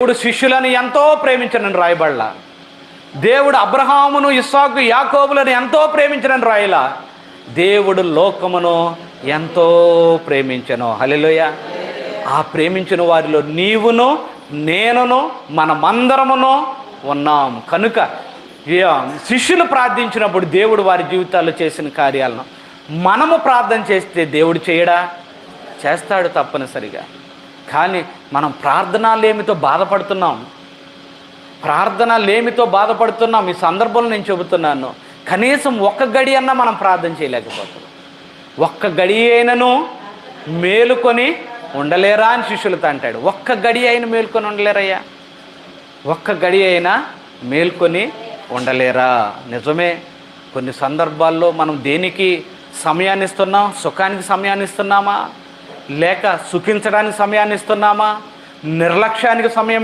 దేవుడు శిష్యులను ఎంతో ప్రేమించనని రాయబడలా. దేవుడు అబ్రహామును, ఇస్సాకు, యాకోబులను ఎంతో ప్రేమించనని రాయలా. దేవుడు లోకమును ఎంతో ప్రేమించెను. హల్లెలూయా. ఆ ప్రేమించిన వారిలో నీవును నేనును మనమందరమును ఉన్నాం. కనుక శిష్యులు ప్రార్థించినప్పుడు దేవుడు వారి జీవితాల్లో చేసిన కార్యాలను మనము ప్రార్థన చేస్తే దేవుడు చేయడా? చేస్తాడు తప్పనిసరిగా. కానీ మనం ప్రార్థనలేమితో బాధపడుతున్నాం. ఈ సందర్భంలో నేను చెబుతున్నాను, కనీసం ఒక్క గడి అన్నా మనం ప్రార్థన చేయలేకపోతున్నాం. ఒక్క గడి అయినను మేలుకొని ఉండలేరా అని శిష్యులతో అంటాడు. ఒక్క గడి అయిన మేలుకొని ఉండలేరయ్యా, ఒక్క గడి అయినా మేల్కొని ఉండలేరా? నిజమే. కొన్ని సందర్భాల్లో మనం దేనికి సమయాన్ని ఇస్తున్నాం? సుఖానికి సమయాన్ని ఇస్తున్నామా, లేక సుఖించడానికి సమయాన్ని ఇస్తున్నామా, నిర్లక్ష్యానికి సమయం